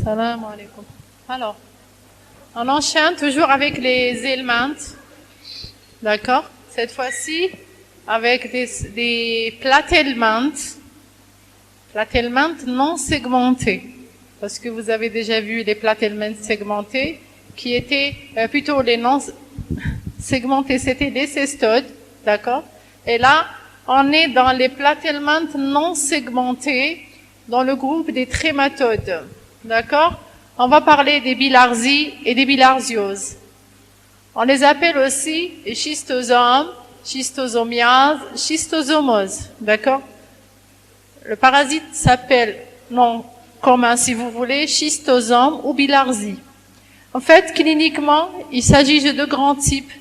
Salam alaikum. Alors, on enchaîne toujours avec les ailments. D'accord? Cette fois-ci, avec des platelments non segmentés. Parce que vous avez déjà vu les platelments segmentés, qui étaient plutôt les non segmentés, c'était des cestodes. D'accord? Et là, on est dans les platelments non segmentés, dans le groupe des trématodes. D'accord? On va parler des bilharzies et des bilharzioses. On les appelle aussi schistosomes, schistosomiases, schistosomoses. D'accord? Le parasite s'appelle, non commun si vous voulez, schistosome ou bilharzie. En fait, cliniquement, il s'agit de deux grands types.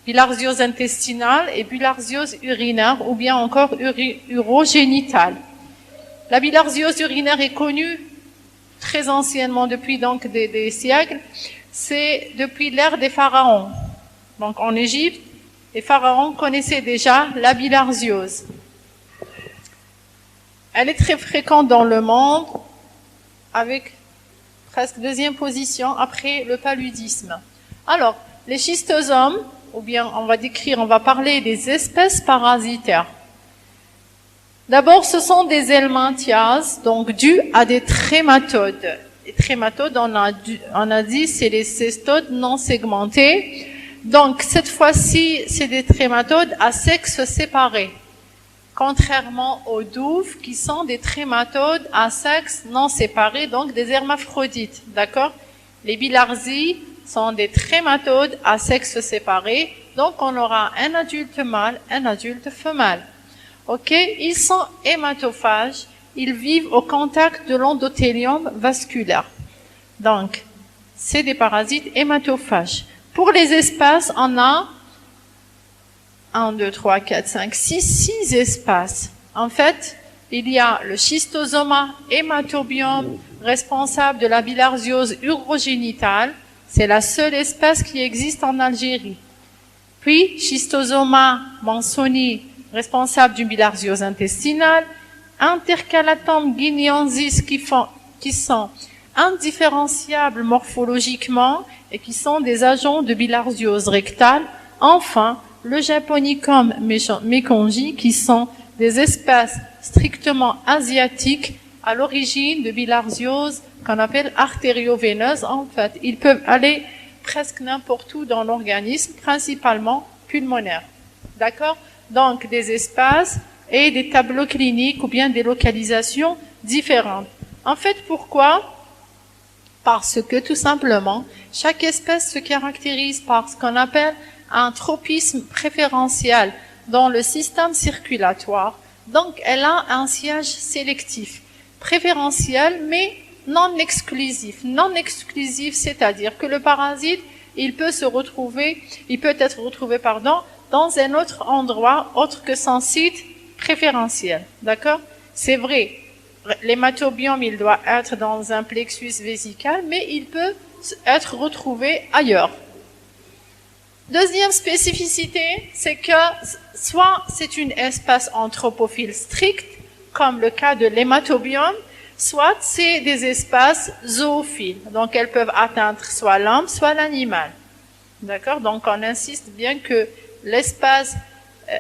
Bilharziose intestinale et bilharziose urinaire ou bien encore urogénitale. La bilharziose urinaire est connue très anciennement, depuis donc des siècles. C'est depuis l'ère des pharaons. Donc en Égypte, les pharaons connaissaient déjà la bilharziose. Elle est très fréquente dans le monde, avec presque deuxième position après le paludisme. Alors, les schistosomes, ou bien on va parler des espèces parasitaires. D'abord, ce sont des helminthiases, donc dues à des trématodes. Les trématodes, on a dit, c'est les cestodes non segmentés. Donc, cette fois-ci, c'est des trématodes à sexe séparé. Contrairement aux douves, qui sont des trématodes à sexe non séparé, donc des hermaphrodites. D'accord? Les bilharzies sont des trématodes à sexe séparé. Donc, on aura un adulte mâle, un adulte femelle. Ok, ils sont hématophages, ils vivent au contact de l'endothélium vasculaire. Donc, c'est des parasites hématophages. Pour les espèces, on a 1, 2, 3, 4, 5, 6 espaces. En fait, il y a le schistosoma hématobium responsable de la bilharziose urogénitale. C'est la seule espèce qui existe en Algérie. Puis, schistosoma mansoni responsable d'une bilharziose intestinale, intercalatum guineensis qui sont indifférenciables morphologiquement et qui sont des agents de bilharziose rectale. Enfin, le Japonicum mekonji qui sont des espèces strictement asiatiques à l'origine de bilharziose qu'on appelle artério-veineuse. En fait, ils peuvent aller presque n'importe où dans l'organisme, principalement pulmonaire. D'accord? Donc, des espaces et des tableaux cliniques ou bien des localisations différentes. En fait, pourquoi? Parce que, tout simplement, chaque espèce se caractérise par ce qu'on appelle un tropisme préférentiel dans le système circulatoire. Donc, elle a un siège sélectif, préférentiel, mais non exclusif. Non exclusif, c'est-à-dire que le parasite, il peut être retrouvé, dans un autre endroit autre que son site préférentiel. D'accord? C'est vrai. L'hématobiome, il doit être dans un plexus vésical, mais il peut être retrouvé ailleurs. Deuxième spécificité, c'est que soit c'est une espèce anthropophile stricte, comme le cas de l'hématobiome, soit c'est des espèces zoophiles. Donc elles peuvent atteindre soit l'homme, soit l'animal. D'accord? Donc on insiste bien que l'espèce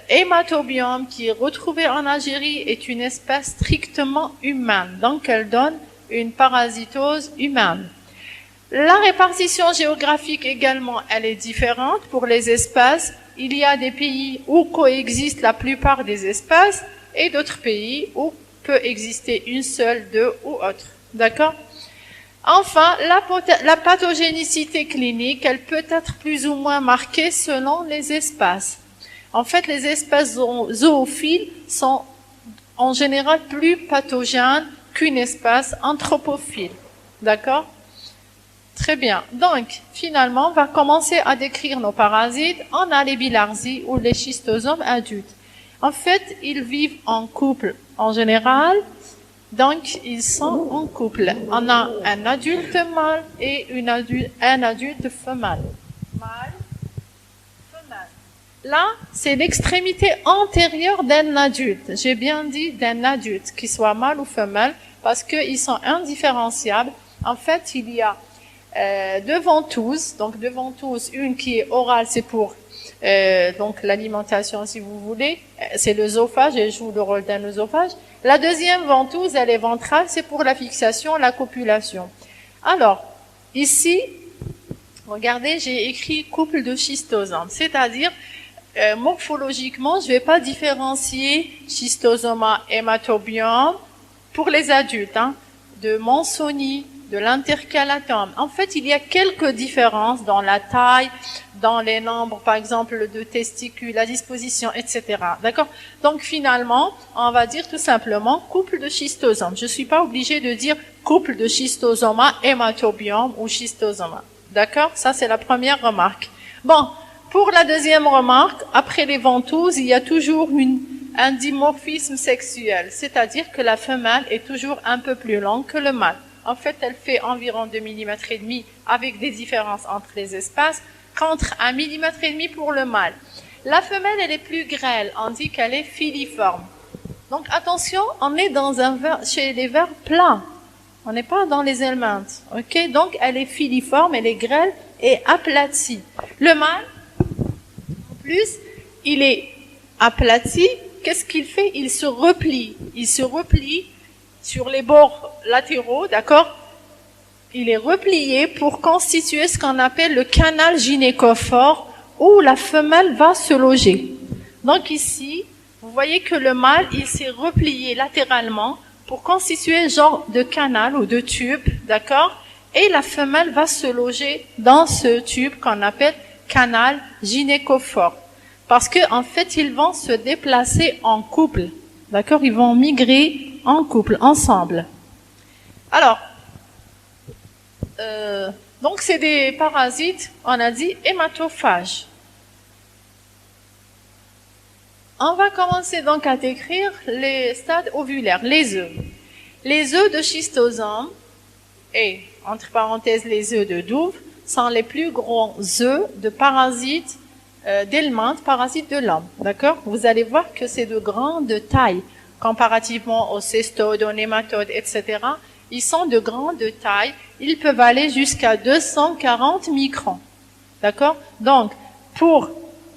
hématobiome qui est retrouvée en Algérie est une espèce strictement humaine. Donc elle donne une parasitose humaine. La répartition géographique également, elle est différente pour les espèces. Il y a des pays où coexistent la plupart des espèces et d'autres pays où peut exister une seule, deux ou autre. D'accord? Enfin, la pathogénicité clinique, elle peut être plus ou moins marquée selon les espèces. En fait, les espèces zoophiles sont en général plus pathogènes qu'une espèce anthropophile. D'accord? Très bien. Donc, finalement, on va commencer à décrire nos parasites. On a les bilharzies ou les schistosomes adultes. En fait, ils vivent en couple en général. Donc, ils sont en couple. On a un adulte mâle et un adulte femelle. Mâle, femelle. Là, c'est l'extrémité antérieure d'un adulte. J'ai bien dit d'un adulte, qu'il soit mâle ou femelle, parce qu'ils sont indifférenciables En fait, il y a deux ventouses. Donc deux ventouses, une qui est orale, c'est pour donc l'alimentation, si vous voulez, c'est l'œsophage, elle joue le rôle d'un œsophage. La deuxième ventouse, elle est ventrale, c'est pour la fixation, la copulation. Alors, ici, regardez, j'ai écrit couple de schistosomes, c'est-à-dire morphologiquement, je ne vais pas différencier schistosoma hématobium pour les adultes, de Manzoni, de l'intercalatum. En fait, il y a quelques différences dans la taille, dans les nombres, par exemple, de testicules, la disposition, etc. D'accord? Donc, finalement, on va dire tout simplement couple de schistosomes. Je ne suis pas obligée de dire couple de schistosoma hématobium ou schistosoma. D'accord? Ça, c'est la première remarque. Bon, pour la deuxième remarque, après les ventouses, il y a toujours un dimorphisme sexuel, c'est-à-dire que la femelle est toujours un peu plus longue que le mâle. En fait, elle fait environ 2 mm et demi avec des différences entre les espaces, contre 1 mm et demi pour le mâle. La femelle, elle est plus grêle, on dit qu'elle est filiforme. Donc attention, on est dans chez les vers plats, on n'est pas dans les helminthes, ok? Donc elle est filiforme, elle est grêle et aplatie. Le mâle, en plus, il est aplati. Qu'est-ce qu'il fait? Il se replie sur les bords latéraux, d'accord? Il est replié pour constituer ce qu'on appelle le canal gynécophore où la femelle va se loger. Donc ici, vous voyez que le mâle, il s'est replié latéralement pour constituer un genre de canal ou de tube, d'accord? Et la femelle va se loger dans ce tube qu'on appelle canal gynécophore. Parce que en fait, ils vont se déplacer en couple, d'accord? Ils vont migrer en couple, ensemble. Alors, donc c'est des parasites, on a dit hématophages. On va commencer donc à décrire les stades ovulaires, les œufs. Les œufs de schistosome et, entre parenthèses, les œufs de douve sont les plus grands œufs de parasites d'helminthes, parasites de l'homme. D'accord? Vous allez voir que c'est de grande taille comparativement aux cestodes, aux nématodes, etc. Ils sont de grande taille. Ils peuvent aller jusqu'à 240 microns. D'accord? Donc, pour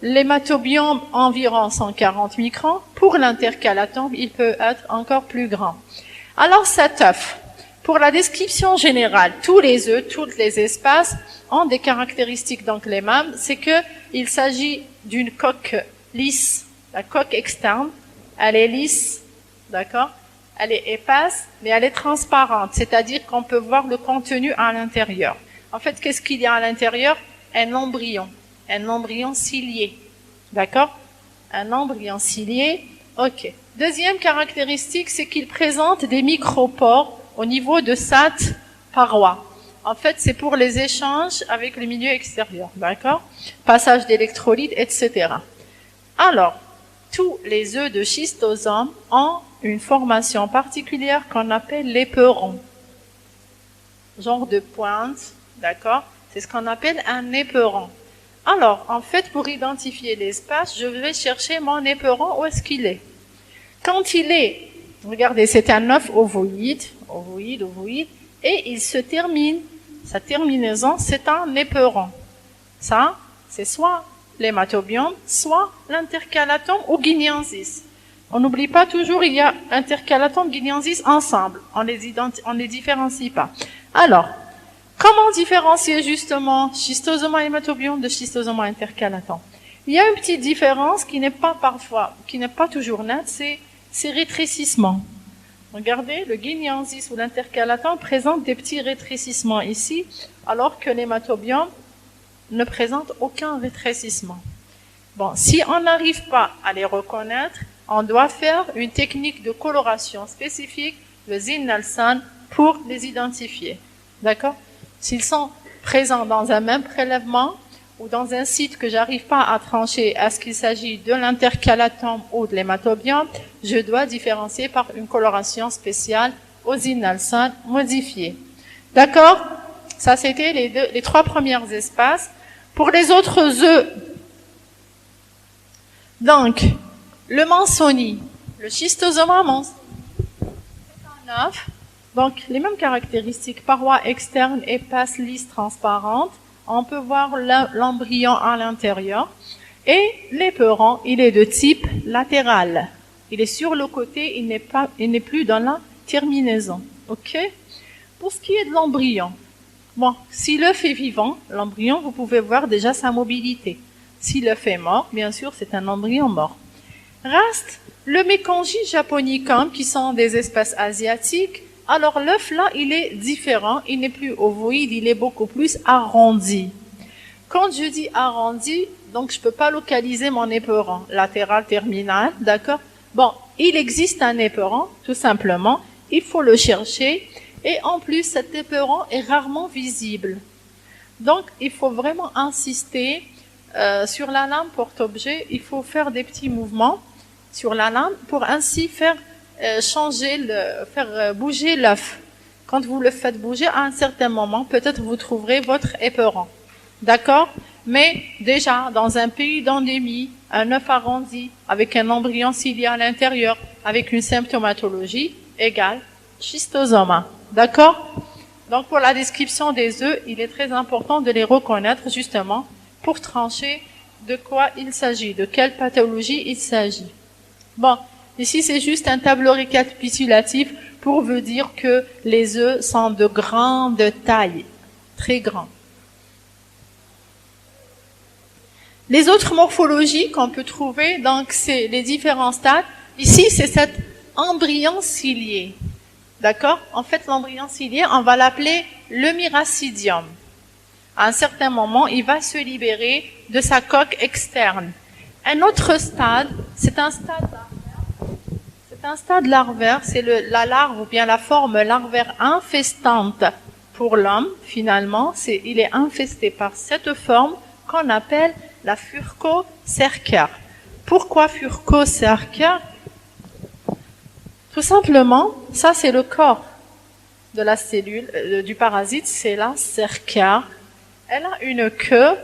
l'hématobiome, environ 140 microns. Pour l'intercalatum, il peut être encore plus grand. Alors, cet œuf, pour la description générale, tous les œufs, tous les espaces ont des caractéristiques, donc les mêmes, c'est que il s'agit d'une coque lisse, la coque externe, elle est lisse, d'accord? Elle est épaisse, mais elle est transparente, c'est-à-dire qu'on peut voir le contenu à l'intérieur. En fait, qu'est-ce qu'il y a à l'intérieur? Un embryon cilié, d'accord? Un embryon cilié, ok. Deuxième caractéristique, c'est qu'il présente des micropores au niveau de cette paroi. En fait, c'est pour les échanges avec le milieu extérieur, d'accord? Passage d'électrolytes, etc. Alors, tous les œufs de schistosome ont une formation particulière qu'on appelle l'éperon. Genre de pointe, d'accord? C'est ce qu'on appelle un éperon. Alors, en fait, pour identifier l'espace, je vais chercher mon éperon, où est-ce qu'il est? Quand il est, regardez, c'est un œuf ovoïde, et il se termine, sa terminaison, c'est un éperon. Ça, c'est soit l'hématobiome, soit l'intercalatum ou guineensis. On n'oublie pas toujours, il y a intercalatum, guineensis ensemble. On les différencie pas. Alors, comment différencier justement schistosoma hématobiome de schistosoma intercalatum? Il y a une petite différence qui n'est pas toujours nette, c'est ces rétrécissements. Regardez, le guineensis ou l'intercalatum présente des petits rétrécissements ici, alors que l'hématobiome ne présente aucun rétrécissement. Bon, si on n'arrive pas à les reconnaître, on doit faire une technique de coloration spécifique, le Zinn-Nelson, pour les identifier. D'accord? S'ils sont présents dans un même prélèvement ou dans un site que j'arrive pas à trancher, est-ce qu'il s'agit de l'intercalatum ou de l'hématobiome, je dois différencier par une coloration spéciale au Zinn-Nelson modifié. D'accord? Ça, c'était les trois premiers espaces. Pour les autres œufs, donc, le Manzoni, le schistosoma Manzoni, c'est un œuf, Donc, les mêmes caractéristiques, paroi externe, épaisse, lisse, transparente. On peut voir l'embryon à l'intérieur. Et l'éperon, il est de type latéral. Il est sur le côté, il n'est plus dans la terminaison. OK? Pour ce qui est de l'embryon, bon, si l'œuf est vivant, l'embryon, vous pouvez voir déjà sa mobilité. Si l'œuf est mort, bien sûr, c'est un embryon mort. Reste le Mekonji japonicum, qui sont des espèces asiatiques. Alors l'œuf là, il est différent, il n'est plus ovoïde, il est beaucoup plus arrondi. Quand je dis arrondi, donc je peux pas localiser mon éperon latéral terminal, d'accord? Bon, il existe un éperon, tout simplement, il faut le chercher, et en plus cet éperon est rarement visible. Donc il faut vraiment insister sur la lame porte-objet, il faut faire des petits mouvements sur la lame pour ainsi faire bouger l'œuf. Quand vous le faites bouger, à un certain moment, peut-être vous trouverez votre éperon. D'accord? Mais déjà, dans un pays d'endémie, un œuf arrondi, avec un embryon cilié à l'intérieur, avec une symptomatologie égale schistosoma. D'accord? Donc pour la description des œufs, il est très important de les reconnaître justement pour trancher de quoi il s'agit, de quelle pathologie il s'agit. Bon, ici c'est juste un tableau récapitulatif pour vous dire que les œufs sont de grande taille, très grands. Les autres morphologies qu'on peut trouver, donc c'est les différents stades. Ici c'est cet embryon cilié. D'accord? En fait, l'embryon cilié, on va l'appeler le miracidium. À un certain moment, il va se libérer de sa coque externe. Un autre stade, c'est un stade larvaire. C'est un stade larvaire, c'est la larve ou bien la forme larvaire infestante pour l'homme, finalement. Il est infesté par cette forme qu'on appelle la furcocerca. Pourquoi furcocerca? Tout simplement, ça c'est le corps de la cellule, du parasite, c'est la cerca. Elle a une queue,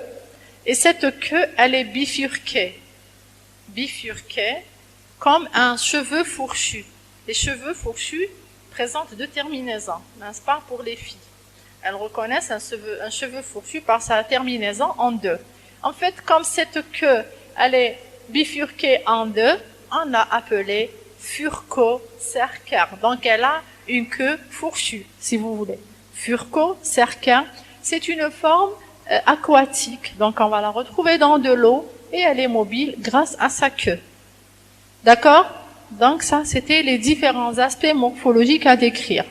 et cette queue, elle est bifurquée. Bifurquée, comme un cheveu fourchu. Les cheveux fourchus présentent deux terminaisons, n'est-ce pas, pour les filles. Elles reconnaissent un cheveu fourchu par sa terminaison en deux. En fait, comme cette queue, elle est bifurquée en deux, on l'a appelée furcocerca. Donc, elle a une queue fourchue, si vous voulez. Furcocerca, c'est une forme aquatique. Donc, on va la retrouver dans de l'eau et elle est mobile grâce à sa queue. D'accord? Donc, ça, c'était les différents aspects morphologiques à décrire.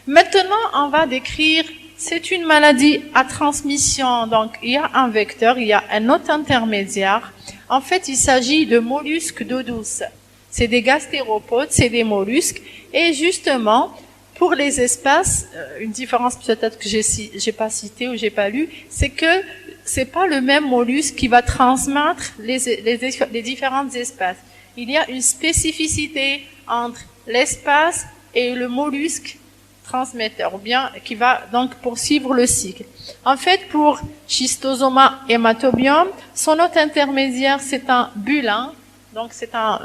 Maintenant, on va décrire, c'est une maladie à transmission. Donc, il y a un vecteur, il y a un hôte intermédiaire. En fait, il s'agit de mollusques d'eau douce. C'est des gastéropodes, c'est des mollusques. Et justement, pour les espèces, une différence peut-être que j'ai pas citée ou j'ai pas lu, c'est que c'est pas le même mollusque qui va transmettre les différentes espèces. Il y a une spécificité entre l'espèce et le mollusque transmetteur, ou bien qui va donc poursuivre le cycle. En fait, pour Schistosoma hematobium, son hôte intermédiaire, c'est un bulin. Donc, c'est un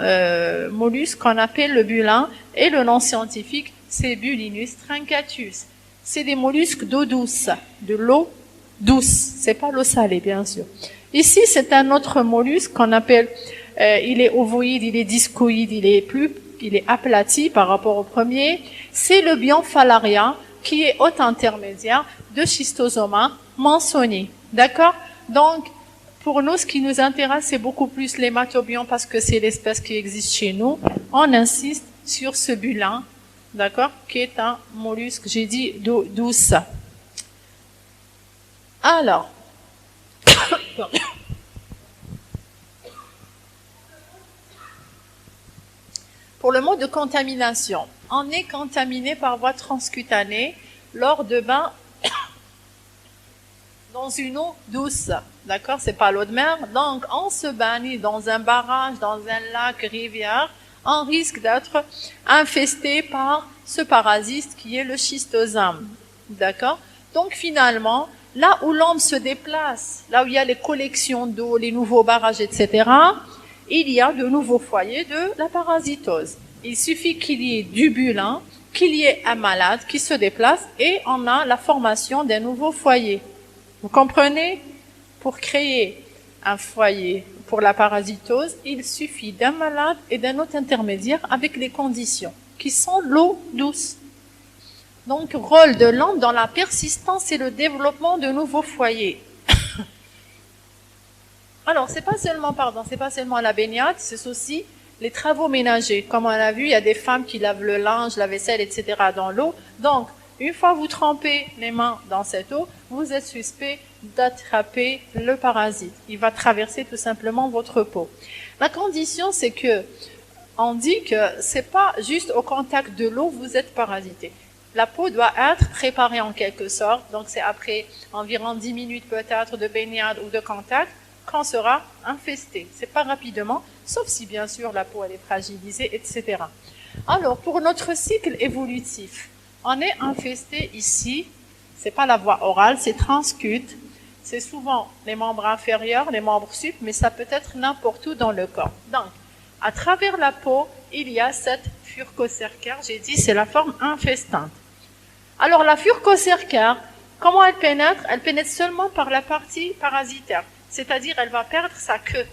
mollusque qu'on appelle le bulin, et le nom scientifique, c'est Bulinus truncatus. C'est des mollusques d'eau douce, de l'eau douce. C'est pas l'eau salée, bien sûr. Ici, c'est un autre mollusque qu'on appelle, il est ovoïde, il est discoïde, il est aplati par rapport au premier. C'est le Bionphalaria, qui est hôte intermédiaire de Schistosoma monsoni. D'accord? Donc, pour nous, ce qui nous intéresse, c'est beaucoup plus l'hématobion parce que c'est l'espèce qui existe chez nous. On insiste sur ce bulin, d'accord, qui est un mollusque, j'ai dit, d'eau douce. Alors, pour le mode de contamination, on est contaminé par voie transcutanée lors de bains dans une eau douce, d'accord, c'est pas l'eau de mer. Donc, on se baigne dans un barrage, dans un lac, rivière, on risque d'être infesté par ce parasite qui est le schistosome, d'accord. Donc, finalement, là où l'homme se déplace, là où il y a les collections d'eau, les nouveaux barrages, etc., il y a de nouveaux foyers de la parasitose. Il suffit qu'il y ait du bulin qu'il y ait un malade qui se déplace et on a la formation d'un nouveau foyer. Vous comprenez? Pour créer un foyer pour la parasitose, il suffit d'un malade et d'un autre intermédiaire avec les conditions qui sont l'eau douce. Donc, rôle de l'homme dans la persistance et le développement de nouveaux foyers. Alors, c'est pas seulement la baignade, c'est aussi les travaux ménagers. Comme on a vu, il y a des femmes qui lavent le linge, la vaisselle, etc. dans l'eau. Donc, une fois vous trempez les mains dans cette eau, vous êtes suspect d'attraper le parasite. Il va traverser tout simplement votre peau. La condition, c'est que on dit que c'est pas juste au contact de l'eau vous êtes parasité. La peau doit être préparée en quelque sorte. Donc, c'est après environ 10 minutes peut-être de baignade ou de contact qu'on sera infesté. C'est pas rapidement, sauf si bien sûr la peau elle est fragilisée, etc. Alors, pour notre cycle évolutif, on est infesté ici, c'est pas la voie orale, c'est transcute, c'est souvent les membres inférieurs, les membres sup, mais ça peut être n'importe où dans le corps. Donc, à travers la peau, il y a cette furcocercaire, j'ai dit, c'est la forme infestante. Alors, la furcocercaire, comment elle pénètre? Elle pénètre seulement par la partie parasitaire, c'est-à-dire elle va perdre sa queue.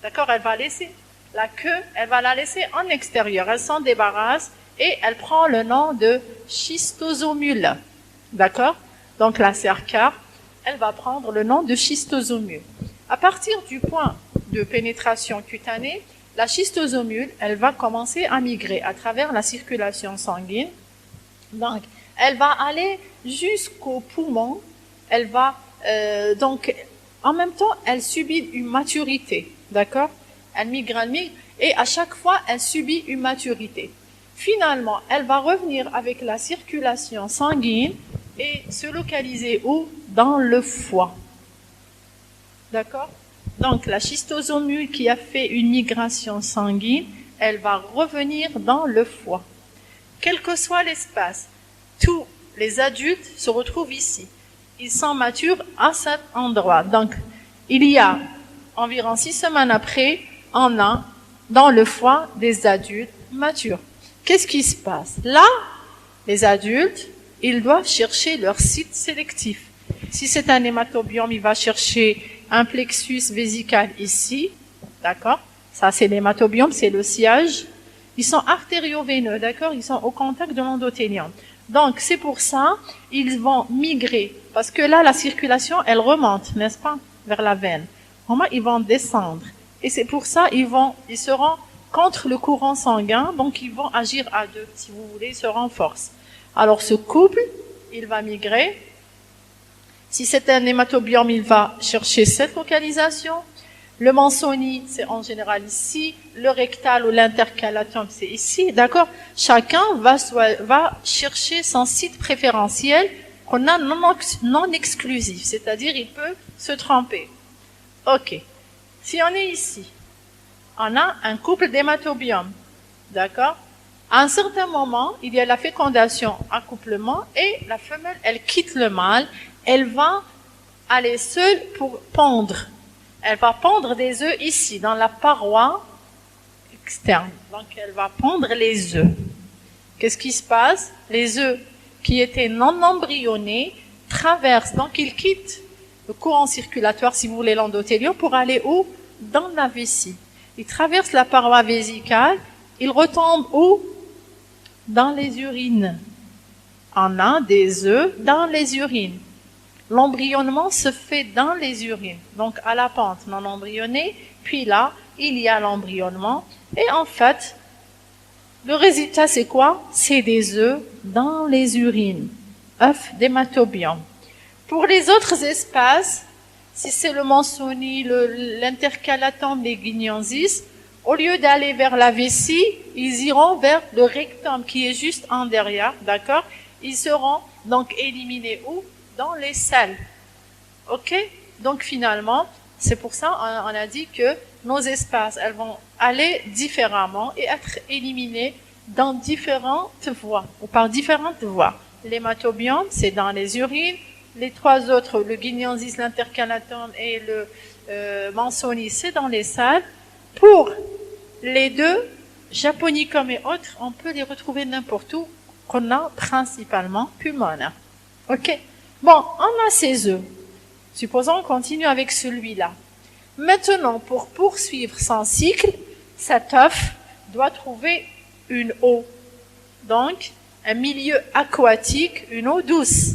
D'accord? Elle va laisser la queue, elle va la laisser en extérieur, elle s'en débarrasse, et elle prend le nom de schistosomule. D'accord? Donc la cercaire, elle va prendre le nom de schistosomule. À partir du point de pénétration cutanée, la schistosomule, elle va commencer à migrer à travers la circulation sanguine. Donc, elle va aller jusqu'au poumon. Elle va, donc, en même temps, elle subit une maturité. D'accord? Elle migre, et à chaque fois, elle subit une maturité. Finalement, elle va revenir avec la circulation sanguine et se localiser où? Dans le foie. D'accord? Donc, la schistosomule qui a fait une migration sanguine, elle va revenir dans le foie. Quel que soit l'espace, tous les adultes se retrouvent ici. Ils sont matures à cet endroit. Donc, il y a environ 6 semaines après, on a dans le foie des adultes matures. Qu'est-ce qui se passe? Là, les adultes, ils doivent chercher leur site sélectif. Si c'est un hématobiome, il va chercher un plexus vésical ici, d'accord? Ça, c'est l'hématobiome, c'est le siège. Ils sont artério-veineux, d'accord? Ils sont au contact de l'endothélium. Donc, c'est pour ça, ils vont migrer. Parce que là, la circulation, elle remonte, n'est-ce pas? Vers la veine. Comment ils vont descendre? Et c'est pour ça, ils seront contre le courant sanguin, donc ils vont agir à deux, si vous voulez, ils se renforcent. Alors ce couple, il va migrer. Si c'est un hématobiome, il va chercher cette localisation. Le Manzoni, c'est en général ici. Le rectal ou l'intercalatum, c'est ici. D'accord? Chacun va chercher son site préférentiel qu'on a non exclusif, c'est-à-dire il peut se tromper. Ok. Si on est ici, on a un couple d'hématobiomes, d'accord? À un certain moment, il y a la fécondation, accouplement, et la femelle, elle quitte le mâle, elle va aller seule pour pondre. Elle va pondre des œufs ici, dans la paroi externe. Donc, elle va pondre les œufs. Qu'est-ce qui se passe? Les œufs qui étaient non embryonnés traversent, donc ils quittent le courant circulatoire, si vous voulez, l'endothélium, pour aller où? Dans la vessie. Ils traversent la paroi vésicale, ils retombent où? Dans les urines. On a des œufs dans les urines. L'embryonnement se fait dans les urines, donc à la pente non embryonnée, puis là, il y a l'embryonnement, et en fait, le résultat c'est quoi? C'est des œufs dans les urines, œufs d'hématobiome. Pour les autres espaces, si c'est le Manzoni, l'intercalatum, les guignensis, au lieu d'aller vers la vessie, ils iront vers le rectum qui est juste en derrière, d'accord? Ils seront donc éliminés où? Dans les selles. Ok? Donc finalement, c'est pour ça on a dit que nos espaces, elles vont aller différemment et être éliminés dans différentes voies, ou par différentes voies. L'hématobiome, c'est dans les urines. Les trois autres, le guignensis, l'intercalatum et le Manzoni, c'est dans les selles. Pour les deux, Japonicum et autres, on peut les retrouver n'importe où, qu'on a principalement pulmonaire. Ok? Bon, on a ces œufs. Supposons qu'on continue avec celui-là. Maintenant, pour poursuivre son cycle, cet œuf doit trouver une eau. Donc, un milieu aquatique, une eau douce.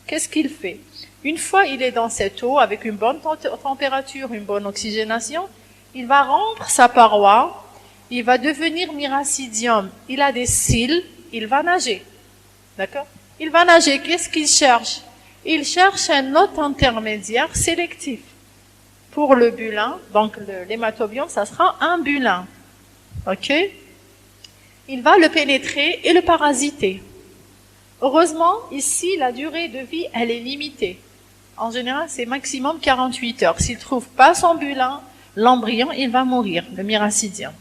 Qu'est-ce qu'il fait? Une fois il est dans cette eau, avec une bonne température, une bonne oxygénation, il va rompre sa paroi, il va devenir miracidium. Il a des cils, il va nager. D'accord? Il va nager, qu'est-ce qu'il cherche? Il cherche un hôte intermédiaire sélectif. Pour le bulin, donc l'hématobiome, ça sera un bulin. Ok? Il va le pénétrer et le parasiter. Heureusement, ici, la durée de vie, elle est limitée. En général, c'est maximum 48 heures. S'il ne trouve pas son bulin, l'embryon, il va mourir, le miracidium.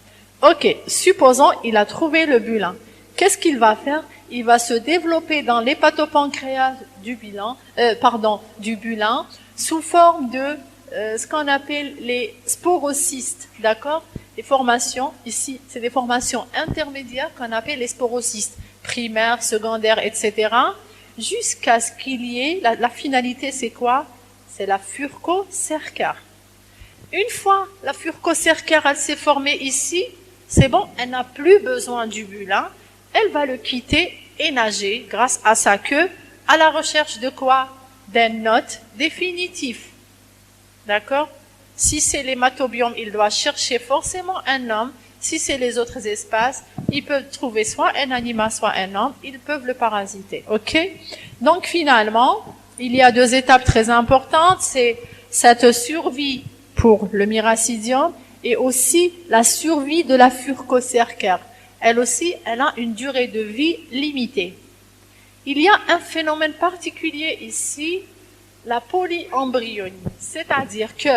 Ok, supposons il a trouvé le bulin. Qu'est-ce qu'il va faire? Il va se développer dans l'hépatopancréas du bulin sous forme de ce qu'on appelle les sporocystes, d'accord? Les formations, ici, c'est des formations intermédiaires qu'on appelle les sporocystes, primaires, secondaires, etc. Jusqu'à ce qu'il y ait, la finalité c'est quoi? C'est la furcocercare. Une fois la furcocercare, elle s'est formée ici, c'est bon, elle n'a plus besoin du bulin, elle va le quitter et nager, grâce à sa queue, à la recherche de quoi? D'un hôte définitif. D'accord? Si c'est l'hématobiome, il doit chercher forcément un homme. Si c'est les autres espaces, ils peuvent trouver soit un animal, soit un homme. Ils peuvent le parasiter. Ok? Donc finalement, il y a deux étapes très importantes. C'est cette survie pour le miracidium et aussi la survie de la furcocercare. Elle aussi, elle a une durée de vie limitée. Il y a un phénomène particulier ici, la polyembryonie. C'est-à-dire que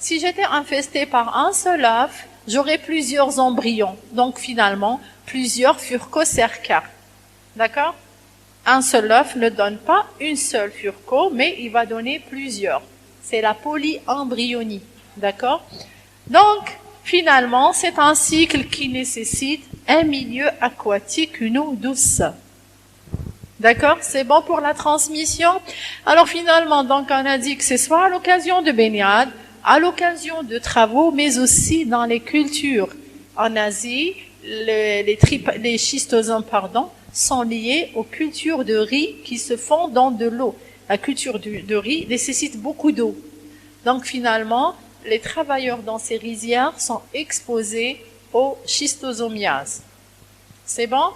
si j'étais infestée par un seul œuf, j'aurais plusieurs embryons. Donc finalement, plusieurs furcocercares. D'accord? Un seul œuf ne donne pas une seule furco, mais il va donner plusieurs. C'est la polyembryonie. D'accord? Donc, finalement, c'est un cycle qui nécessite un milieu aquatique, une eau douce. D'accord? C'est bon pour la transmission? Alors finalement, donc on a dit que c'est soit à l'occasion de baignade, à l'occasion de travaux, mais aussi dans les cultures. En Asie, les schistosomes, sont liés aux cultures de riz qui se font dans de l'eau. La culture de riz nécessite beaucoup d'eau. Donc finalement, les travailleurs dans ces rizières sont exposés aux schistosomiases. C'est bon?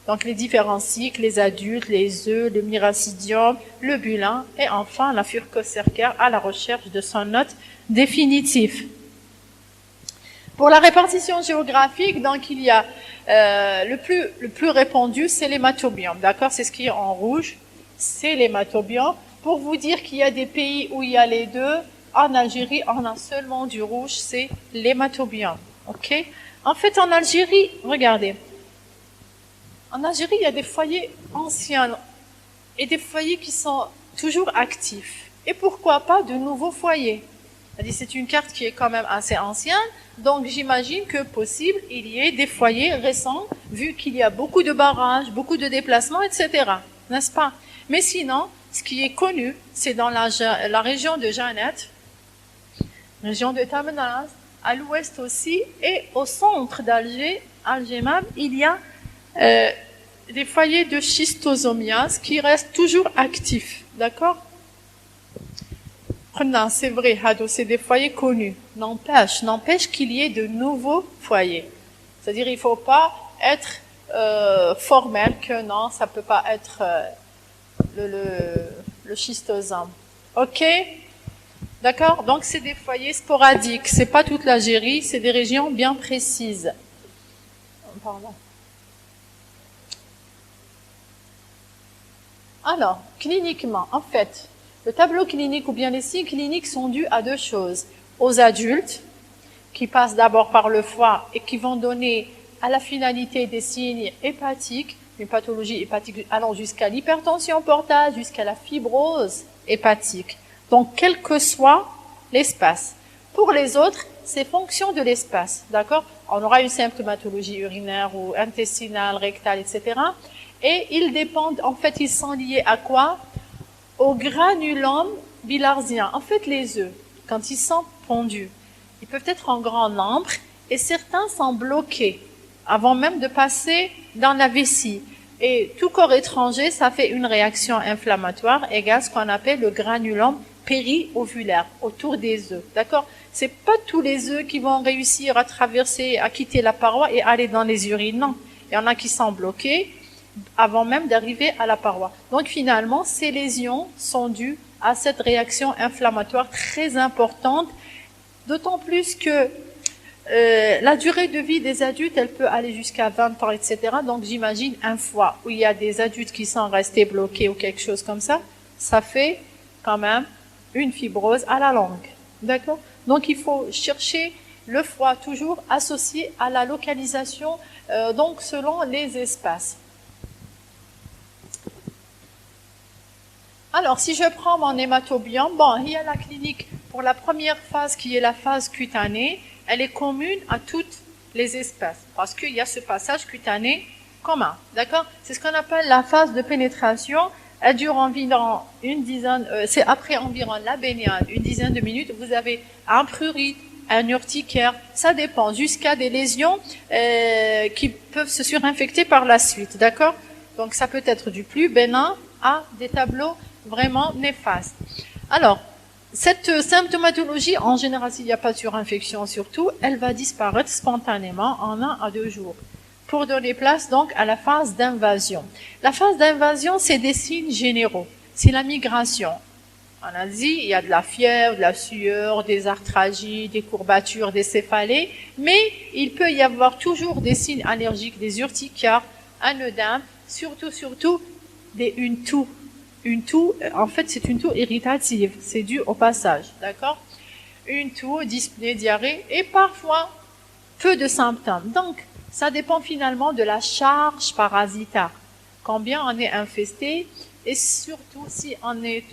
Donc les différents cycles, les adultes, les œufs, le miracidium, le bulin et enfin la furcocercare à la recherche de son hôte définitif. Pour la répartition géographique, donc il y a le plus répandu, c'est l'hématobiome. D'accord? C'est ce qui est en rouge, c'est l'hématobiome. Pour vous dire qu'il y a des pays où il y a les deux, en Algérie, on a seulement du rouge, c'est l'hématobiome. Ok? En fait, en Algérie, regardez. En Algérie, il y a des foyers anciens et des foyers qui sont toujours actifs. Et pourquoi pas de nouveaux foyers? C'est une carte qui est quand même assez ancienne, donc j'imagine que possible il y ait des foyers récents, vu qu'il y a beaucoup de barrages, beaucoup de déplacements, etc. N'est-ce pas? Mais sinon, ce qui est connu, c'est dans la région de Jeannette, région de Tamanrasset, à l'ouest aussi, et au centre d'Alger, Algemam, il y a des foyers de schistosomiase qui restent toujours actifs, d'accord? C'est vrai, c'est des foyers connus. N'empêche qu'il y ait de nouveaux foyers. C'est-à-dire, il ne faut pas être formel que non, ça peut pas être le schistosome. Ok? D'accord? Donc, c'est des foyers sporadiques. C'est pas toute l'Algérie, c'est des régions bien précises. Pardon. Alors, cliniquement, en fait, le tableau clinique ou bien les signes cliniques sont dus à deux choses. Aux adultes, qui passent d'abord par le foie et qui vont donner à la finalité des signes hépatiques, une pathologie hépatique allant jusqu'à l'hypertension portale, jusqu'à la fibrose hépatique. Donc, quel que soit l'espace. Pour les autres, c'est fonction de l'espace, d'accord? On aura une symptomatologie urinaire ou intestinale, rectale, etc. Et ils dépendent, en fait, ils sont liés à quoi? Au granulome bilharzien. En fait, les œufs, quand ils sont pondus, ils peuvent être en grand nombre et certains sont bloqués avant même de passer dans la vessie. Et tout corps étranger, ça fait une réaction inflammatoire égale à ce qu'on appelle le granulome périovulaire autour des œufs. D'accord? C'est pas tous les œufs qui vont réussir à traverser, à quitter la paroi et aller dans les urines. Non. Il y en a qui sont bloqués avant même d'arriver à la paroi. Donc finalement, ces lésions sont dues à cette réaction inflammatoire très importante, d'autant plus que la durée de vie des adultes, elle peut aller jusqu'à 20 ans, etc. Donc j'imagine un foie où il y a des adultes qui sont restés bloqués ou quelque chose comme ça, ça fait quand même une fibrose à la langue. D'accord? Donc il faut chercher le foie toujours associé à la localisation, donc selon les espaces. Alors, si je prends mon hématobiome, bon, il y a la clinique pour la première phase qui est la phase cutanée, elle est commune à toutes les espèces parce qu'il y a ce passage cutané commun, d'accord? C'est ce qu'on appelle la phase de pénétration. Elle dure environ une dizaine, c'est après environ la baignade, une dizaine de minutes. Vous avez un prurite, un urticaire, ça dépend, jusqu'à des lésions qui peuvent se surinfecter par la suite, d'accord? Donc ça peut être du plus bénin à des tableaux vraiment néfastes. Alors, cette symptomatologie, en général, s'il n'y a pas de surinfection surtout, elle va disparaître spontanément en 1 à 2 jours. Pour donner place donc à la phase d'invasion. La phase d'invasion, c'est des signes généraux. C'est la migration. En Asie, il y a de la fièvre, de la sueur, des arthralgies, des courbatures, des céphalées, mais il peut y avoir toujours des signes allergiques, des urticaires, un œdème, surtout une toux. Une toux, en fait, c'est une toux irritative. C'est dû au passage, d'accord? Une toux, dyspnée, diarrhée et parfois peu de symptômes. Donc, ça dépend finalement de la charge parasitaire. Combien on est infesté et surtout si on est,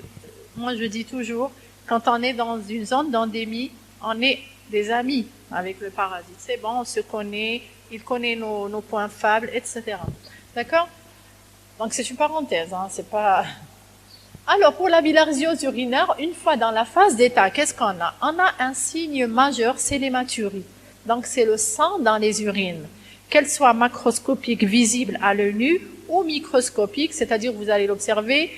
moi je dis toujours, quand on est dans une zone d'endémie, on est des amis avec le parasite. C'est bon, on se connaît, il connaît nos points faibles, etc. D'accord? Donc c'est une parenthèse, hein, c'est pas... Alors, pour la bilharziose urinaire, une fois dans la phase d'état, qu'est-ce qu'on a? On a un signe majeur, c'est l'hématurie. Donc, c'est le sang dans les urines. Qu'elle soit macroscopique, visible à l'œil nu, ou microscopique, c'est-à-dire vous allez l'observer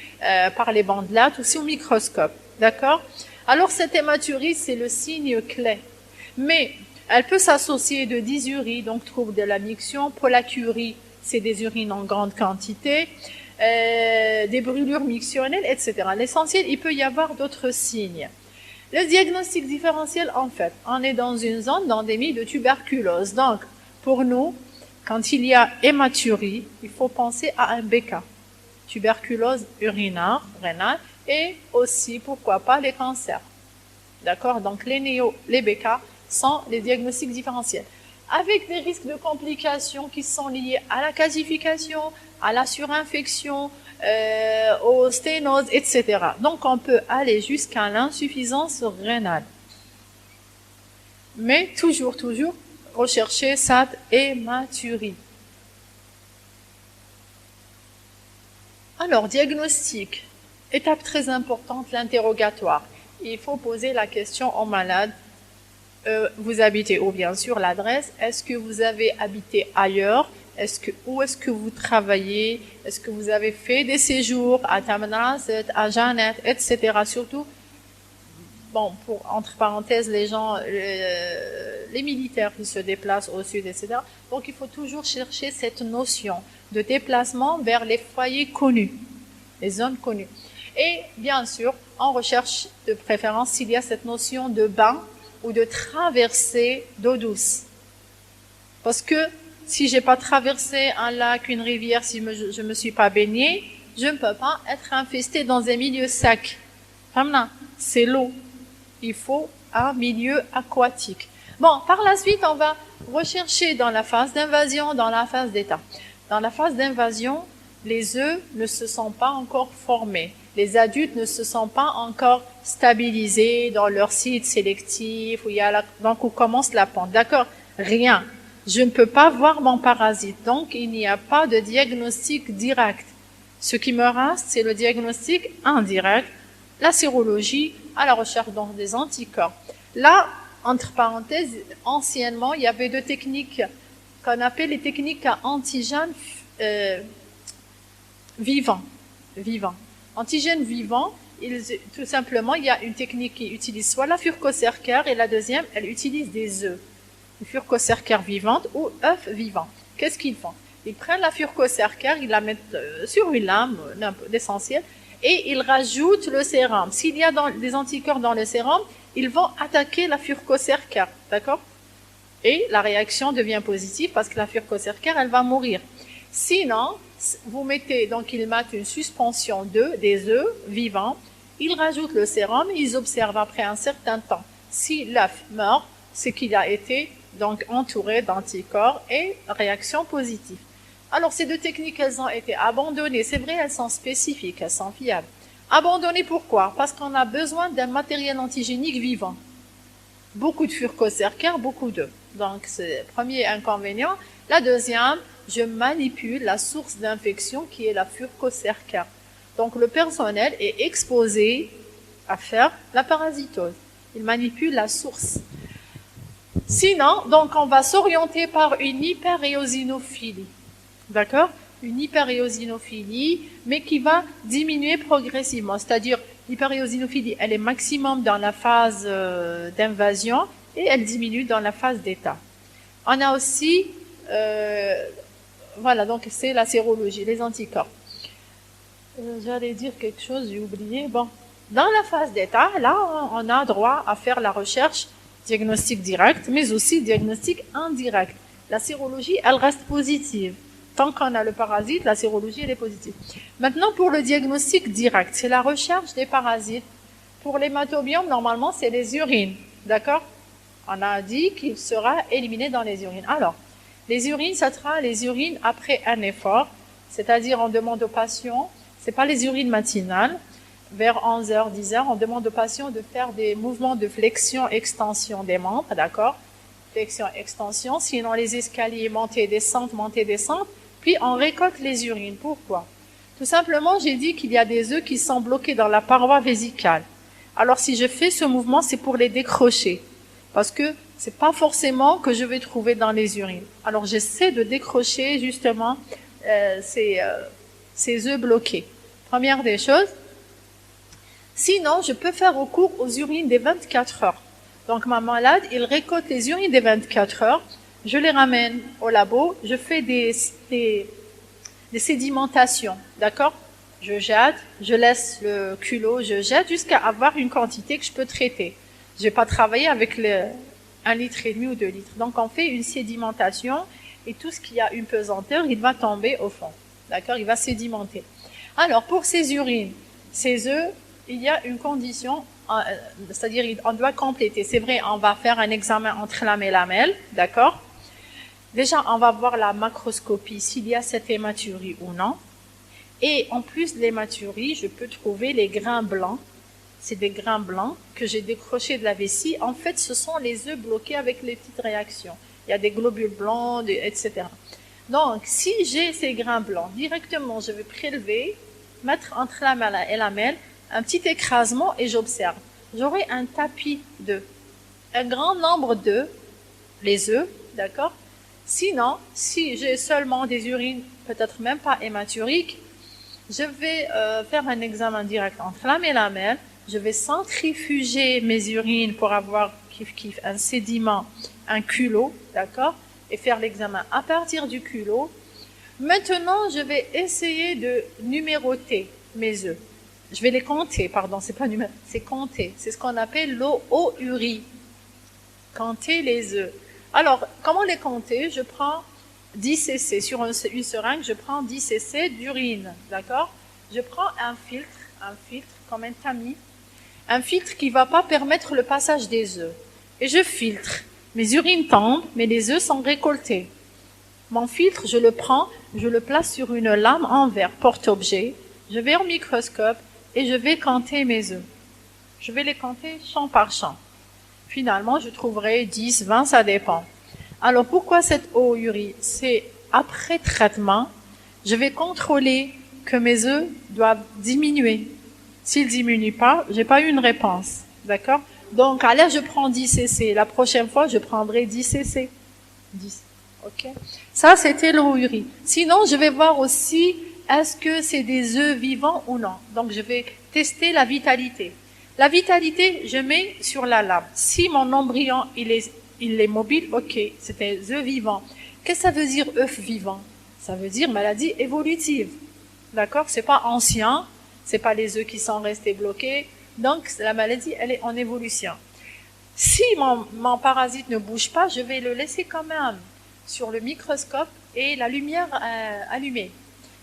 par les bandelettes ou aussi au microscope. D'accord? Alors, cette hématurie, c'est le signe clé. Mais, elle peut s'associer de dysurie, donc trouble de la miction, pollakiurie, c'est des urines en grande quantité, des brûlures mictionnelles, etc. L'essentiel, il peut y avoir d'autres signes. Le diagnostic différentiel, en fait, on est dans une zone d'endémie de tuberculose. Donc, pour nous, quand il y a hématurie, il faut penser à un BK, tuberculose urinaire, rénale, et aussi, pourquoi pas, les cancers. D'accord? Donc, les BK sont les diagnostics différentiels. Avec des risques de complications qui sont liés à la calcification, à la surinfection, aux sténoses, etc. Donc, on peut aller jusqu'à l'insuffisance rénale. Mais toujours, rechercher cette hématurie. Alors, diagnostic. Étape très importante, l'interrogatoire. Il faut poser la question au malade. Vous habitez où, bien sûr, l'adresse. Est-ce que vous avez habité ailleurs? Où est-ce que vous travaillez? Est-ce que vous avez fait des séjours à Tamanrasset, à Janet, etc. Surtout, bon, entre parenthèses, les gens, les militaires qui se déplacent au sud, etc. Donc, il faut toujours chercher cette notion de déplacement vers les foyers connus, les zones connues. Et bien sûr, on recherche de préférence s'il y a cette notion de bain ou de traversée d'eau douce. Parce que si j'ai pas traversé un lac, une rivière, si je me suis pas baignée, je ne peux pas être infestée dans un milieu sec. C'est l'eau. Il faut un milieu aquatique. Bon, par la suite, on va rechercher dans la phase d'invasion, dans la phase d'état. Dans la phase d'invasion, les œufs ne se sont pas encore formés. Les adultes ne se sont pas encore stabilisés dans leur site sélectif, donc où commence la pente. D'accord? Rien. je ne peux pas voir mon parasite. Donc, il n'y a pas de diagnostic direct. Ce qui me reste, c'est le diagnostic indirect, la sérologie à la recherche donc des anticorps. Là, entre parenthèses, anciennement, il y avait deux techniques qu'on appelle les techniques à antigènes vivants. Antigènes vivants, tout simplement, il y a une technique qui utilise soit la furcocercaire et la deuxième, elle utilise des œufs. Une furcocercaire vivante ou œufs vivants. Qu'est-ce qu'ils font? Ils prennent la furcocercaire, ils la mettent sur une lame d'essentiel et ils rajoutent le sérum. S'il y a des anticorps dans le sérum, ils vont attaquer la furcocercaire, d'accord? Et la réaction devient positive parce que la furcocercaire, elle va mourir. Sinon, vous mettez, donc ils mettent une suspension des œufs vivants, ils rajoutent le sérum, ils observent après un certain temps. Si l'œuf meurt, c'est qu'il a été donc entouré d'anticorps et réaction positive. Alors ces deux techniques, elles ont été abandonnées. C'est vrai, elles sont spécifiques, elles sont fiables. Abandonnées pourquoi? Parce qu'on a besoin d'un matériel antigénique vivant. Beaucoup de furcocercaire, beaucoup d'œufs. Donc c'est le premier inconvénient. La deuxième, je manipule la source d'infection qui est la furcocercaire. Donc le personnel est exposé à faire la parasitose. Il manipule la source. Sinon, donc on va s'orienter par une hyperéosinophilie. D'accord? Une hyperéosinophilie, mais qui va diminuer progressivement. C'est-à-dire, l'hyperéosinophilie, elle est maximum dans la phase d'invasion et elle diminue dans la phase d'état. On a aussi, voilà, donc c'est la sérologie, les anticorps. J'allais dire quelque chose, j'ai oublié. Bon, dans la phase d'état, là, on a droit à faire la recherche diagnostic direct, mais aussi diagnostic indirect. La sérologie, elle reste positive. Tant qu'on a le parasite, la sérologie, elle est positive. Maintenant, pour le diagnostic direct, c'est la recherche des parasites. Pour l'hématobiome, normalement, c'est les urines. D'accord? On a dit qu'il sera éliminé dans les urines. Alors, les urines, ça sera les urines après un effort, c'est-à-dire on demande aux patients, c'est pas les urines matinales, vers 11h, 10h, on demande aux patients de faire des mouvements de flexion-extension des membres, d'accord? Flexion-extension, sinon les escaliers montée, descente, puis on récolte les urines. Pourquoi? Tout simplement, j'ai dit qu'il y a des œufs qui sont bloqués dans la paroi vésicale. Alors si je fais ce mouvement, c'est pour les décrocher, parce que c'est pas forcément que je vais trouver dans les urines. Alors j'essaie de décrocher justement ces œufs bloqués. Première des choses. Sinon, je peux faire recours aux urines des 24 heures. Donc, ma malade, il récolte les urines des 24 heures, je les ramène au labo, je fais des sédimentations, d'accord? Je jette, je laisse le culot, je jette jusqu'à avoir une quantité que je peux traiter. Je vais pas travailler avec 1,5 litre ou 2 litres. Donc, on fait une sédimentation et tout ce qui a une pesanteur, il va tomber au fond, d'accord? Il va sédimenter. Alors, pour ces urines, ces œufs, il y a une condition, c'est-à-dire on doit compléter. C'est vrai, on va faire un examen entre lame et lamelle, d'accord? Déjà, on va voir la macroscopie, s'il y a cette hématurie ou non. Et en plus de l'hématurie, je peux trouver les grains blancs. C'est des grains blancs que j'ai décrochés de la vessie. En fait, ce sont les œufs bloqués avec les petites réactions. Il y a des globules blancs, etc. Donc, si j'ai ces grains blancs, directement, je vais prélever, mettre entre lamelle et lamelle, un petit écrasement et j'observe. J'aurai un tapis d'œufs. Un grand nombre d'œufs, les œufs, d'accord? Sinon, si j'ai seulement des urines, peut-être même pas hématuriques, je vais faire un examen direct entre lame et lamelle. Je vais centrifuger mes urines pour avoir un sédiment, un culot, d'accord? Et faire l'examen à partir du culot. Maintenant, je vais essayer de numéroter mes œufs. Je vais les compter, pardon, c'est pas numéro, c'est compter. C'est ce qu'on appelle l'ourie. Compter les œufs. Alors, comment les compter? Je prends 10 cc. Sur une seringue, je prends 10 cc d'urine, d'accord? Je prends un filtre comme un tamis, un filtre qui va pas permettre le passage des œufs. Et je filtre. Mes urines tombent, mais les œufs sont récoltés. Mon filtre, je le prends, je le place sur une lame en verre, porte-objet. Je vais au microscope et je vais compter mes œufs. Je vais les compter champ par champ. Finalement, je trouverai 10, 20, ça dépend. Alors, pourquoi cette eau urique? C'est après traitement, je vais contrôler que mes œufs doivent diminuer. S'ils ne diminuent pas, j'ai pas eu une réponse. D'accord? Donc, à l'air, je prends 10 cc. La prochaine fois, je prendrai 10 cc. 10. OK? Ça, c'était l'eau urique. Sinon, je vais voir aussi, est-ce que c'est des œufs vivants ou non? Donc, je vais tester la vitalité. La vitalité, je mets sur la lame. Si mon embryon, il est mobile, OK, c'est des œufs vivants. Qu'est-ce que ça veut dire œuf vivant? Ça veut dire maladie évolutive. D'accord? C'est pas ancien, c'est pas les œufs qui sont restés bloqués. Donc, la maladie, elle est en évolution. Si mon parasite ne bouge pas, je vais le laisser quand même sur le microscope et la lumière allumée.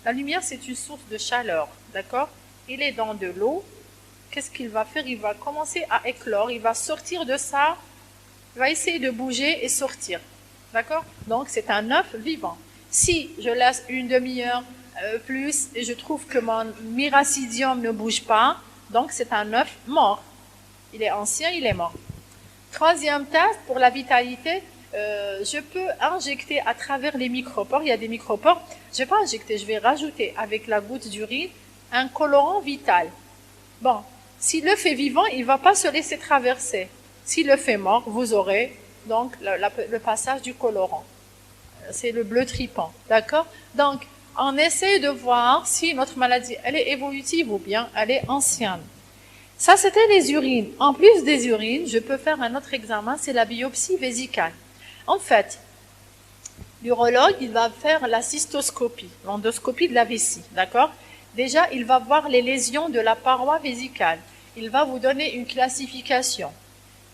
La lumière, c'est une source de chaleur. D'accord? Il est dans de l'eau. Qu'est-ce qu'il va faire? Il va commencer à éclore, il va sortir de ça, il va essayer de bouger et sortir. D'accord? Donc, c'est un œuf vivant. Si je laisse une demi-heure plus et je trouve que mon miracidium ne bouge pas, donc c'est un œuf mort. Il est ancien, il est mort. Troisième test pour la vitalité, je peux injecter à travers les micropores. Il y a des micropores. Je vais pas injecter, je vais rajouter avec la goutte d'urine un colorant vital. Bon, si l'œuf est vivant, il va pas se laisser traverser. Si l'œuf est mort, vous aurez donc le passage du colorant. C'est le bleu tripant, d'accord? Donc, on essaie de voir si notre maladie, elle est évolutive ou bien elle est ancienne. Ça, c'était les urines. En plus des urines, je peux faire un autre examen, c'est la biopsie vésicale. En fait, l'urologue, il va faire la cystoscopie, l'endoscopie de la vessie, d'accord? Déjà, il va voir les lésions de la paroi vésicale. Il va vous donner une classification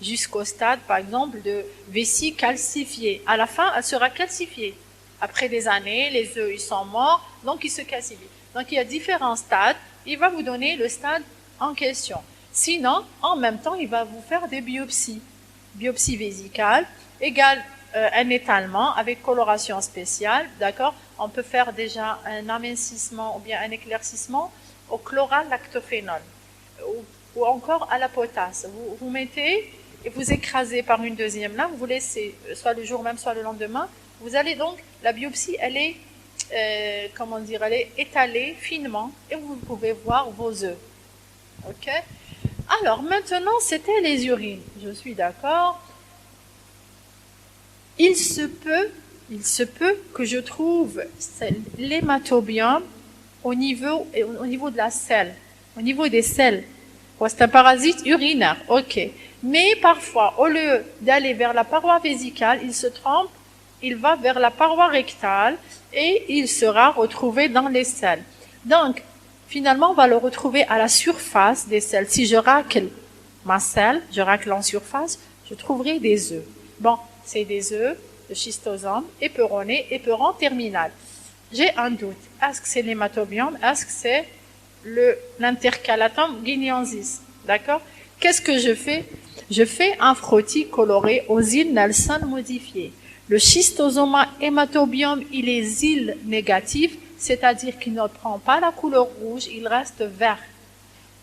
jusqu'au stade, par exemple, de vessie calcifiée. À la fin, elle sera calcifiée. Après des années, les œufs, ils sont morts, donc ils se calcifient. Donc, il y a différents stades. Il va vous donner le stade en question. Sinon, en même temps, il va vous faire des biopsies. Biopsie vésicale égale un étalement avec coloration spéciale, d'accord? On peut faire déjà un amincissement ou bien un éclaircissement au chloralactophénol ou encore à la potasse. Vous mettez et vous écrasez par une deuxième lame, vous laissez soit le jour même, soit le lendemain. Vous allez donc, la biopsie, elle est, elle est étalée finement et vous pouvez voir vos œufs. OK? Alors, maintenant, c'était les urines. Je suis d'accord. Il se peut que je trouve l'hématobiome au niveau de la selle, au niveau des selles. C'est un parasite urinaire, ok. Mais parfois, au lieu d'aller vers la paroi vésicale, il se trompe, il va vers la paroi rectale et il sera retrouvé dans les selles. Donc, finalement, on va le retrouver à la surface des selles. Si je racle ma selle, je racle en surface, je trouverai des œufs. Bon, c'est des œufs de schistosome éperonné, éperon terminal. J'ai un doute. Est-ce que c'est l'hématobiome? Est-ce que c'est l'intercalatum guineensis? D'accord? Qu'est-ce que je fais? Je fais un frottis coloré aux îles Nelson modifiées. Le schistosoma hématobiome, il est île négatif, c'est-à-dire qu'il ne prend pas la couleur rouge, il reste vert.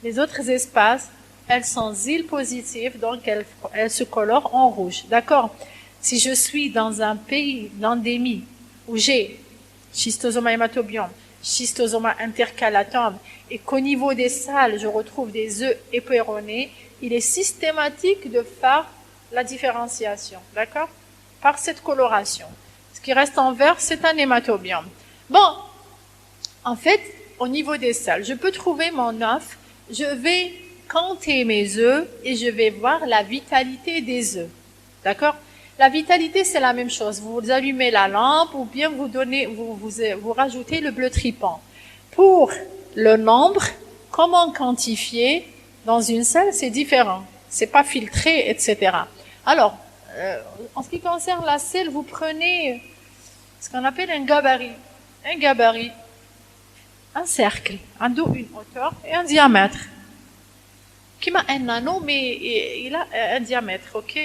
Les autres espaces, elles sont îles positives, donc elles se colorent en rouge. D'accord? Si je suis dans un pays d'endémie où j'ai schistosoma hématobiome, schistosoma intercalatum, et qu'au niveau des salles, je retrouve des œufs éperonnés, il est systématique de faire la différenciation, d'accord? Par cette coloration. Ce qui reste en vert, c'est un hématobiome. Bon, en fait, au niveau des salles, je peux trouver mon œuf, je vais compter mes œufs et je vais voir la vitalité des œufs, d'accord? La vitalité, c'est la même chose. Vous allumez la lampe ou bien vous rajoutez le bleu tripant. Pour le nombre, comment quantifier dans une selle, c'est différent. C'est pas filtré, etc. Alors, en ce qui concerne la selle, vous prenez ce qu'on appelle un gabarit. Un gabarit, un cercle, un dos, une hauteur et un diamètre. Qui m'a un anneau, mais il a un diamètre, ok?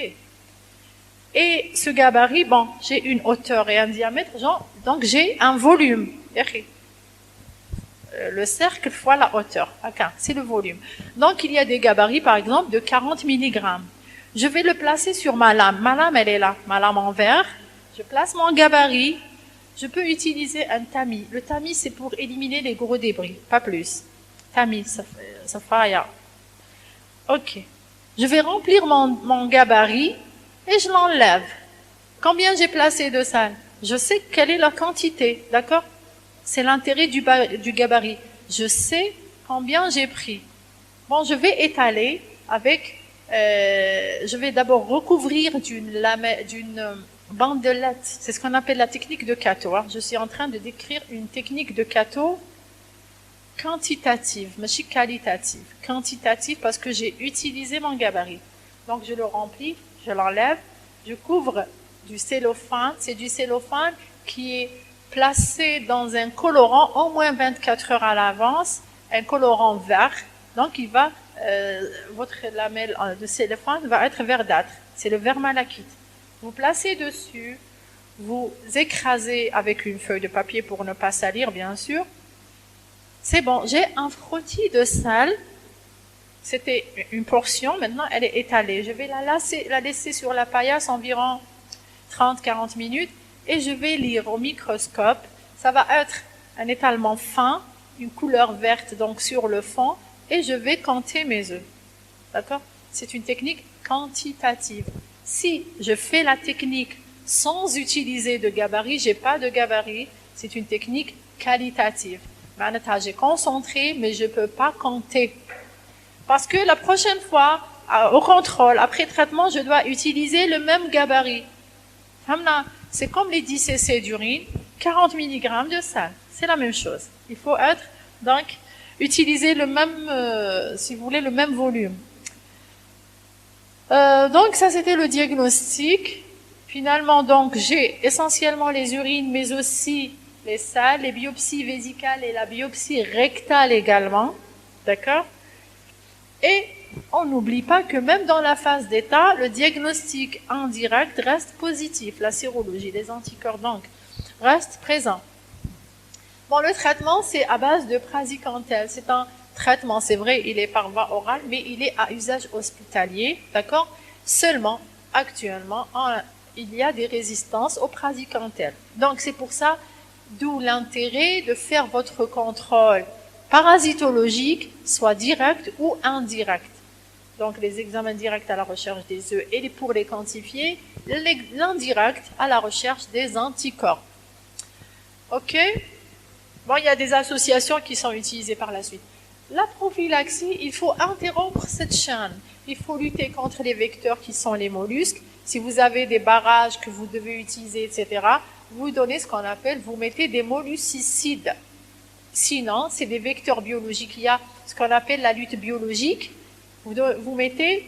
Et ce gabarit, bon, j'ai une hauteur et un diamètre, donc j'ai un volume. Le cercle fois la hauteur, c'est le volume. Donc il y a des gabarits, par exemple, de 40 mg. Je vais le placer sur ma lame. Ma lame, elle est là, ma lame en verre. Je place mon gabarit. Je peux utiliser un tamis. Le tamis, c'est pour éliminer les gros débris, pas plus. Tamis, ça fait. Ok. Je vais remplir mon gabarit et je l'enlève. Combien j'ai placé de sel? Je sais quelle est la quantité, d'accord? C'est l'intérêt du gabarit. Je sais combien j'ai pris. Bon, je vais étaler avec... je vais d'abord recouvrir d'une bandelette. C'est ce qu'on appelle la technique de Kato. Hein. Je suis en train de décrire une technique de Kato quantitative, mais qualitative. Quantitative parce que j'ai utilisé mon gabarit. Donc je le remplis, je l'enlève, je couvre du cellophane. C'est du cellophane qui est placé dans un colorant au moins 24 heures à l'avance, un colorant vert. Donc il va, votre lamelle de cellophane va être verdâtre. C'est le vert malachite. Vous placez dessus, vous écrasez avec une feuille de papier pour ne pas salir, bien sûr. C'est bon, j'ai un frottis de sel. C'était une portion, maintenant elle est étalée. Je vais la laisser sur la paillasse environ 30-40 minutes et je vais lire au microscope. Ça va être un étalement fin, une couleur verte donc sur le fond et je vais compter mes œufs. D'accord? C'est une technique quantitative. Si je fais la technique sans utiliser de gabarit, j'ai pas de gabarit, c'est une technique qualitative. Maintenant, j'ai concentré, mais je peux pas compter. Parce que la prochaine fois, au contrôle, après traitement, je dois utiliser le même gabarit. C'est comme les 10 cc d'urine, 40 mg de sel. C'est la même chose. Il faut utiliser le même, si vous voulez, le même volume. Donc ça c'était le diagnostic. Finalement donc j'ai essentiellement les urines mais aussi les sels, les biopsies vésicales et la biopsie rectale également. D'accord? Et on n'oublie pas que même dans la phase d'état, le diagnostic indirect reste positif. La sérologie, les anticorps donc restent présents. Bon, le traitement c'est à base de praziquantel. C'est un traitement, c'est vrai, il est par voie orale, mais il est à usage hospitalier, d'accord? Seulement, actuellement, il y a des résistances au praziquantel. Donc, c'est pour ça, d'où l'intérêt de faire votre contrôle parasitologique, soit direct ou indirect. Donc, les examens directs à la recherche des œufs et pour les quantifier, l'indirect à la recherche des anticorps. OK? Bon, il y a des associations qui sont utilisées par la suite. La prophylaxie, il faut interrompre cette chaîne. Il faut lutter contre les vecteurs qui sont les mollusques. Si vous avez des barrages que vous devez utiliser, etc., vous donnez ce qu'on appelle, vous mettez des molluscicides. Sinon, c'est des vecteurs biologiques. Il y a ce qu'on appelle la lutte biologique. Vous mettez,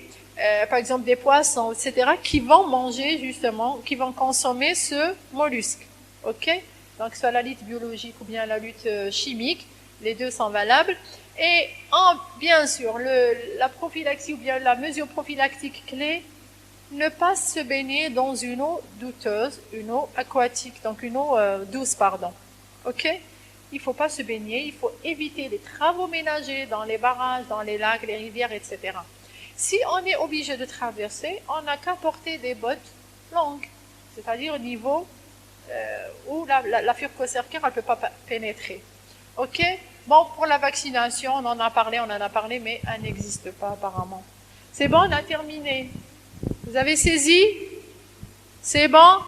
par exemple, des poissons, etc., qui vont manger justement, qui vont consommer ce mollusque. OK? Donc, soit la lutte biologique ou bien la lutte chimique, les deux sont valables. Et bien sûr, la prophylaxie ou bien la mesure prophylactique clé, ne pas se baigner dans une eau douteuse, une eau aquatique, donc une eau douce, pardon. OK? Il ne faut pas se baigner, il faut éviter les travaux ménagers dans les barrages, dans les lacs, les rivières, etc. Si on est obligé de traverser, on n'a qu'à porter des bottes longues, c'est-à-dire au niveau où la furcocercaire ne peut pas pénétrer. OK? Bon, pour la vaccination, on en a parlé, mais elle n'existe pas apparemment. C'est bon, on a terminé. Vous avez saisi? C'est bon?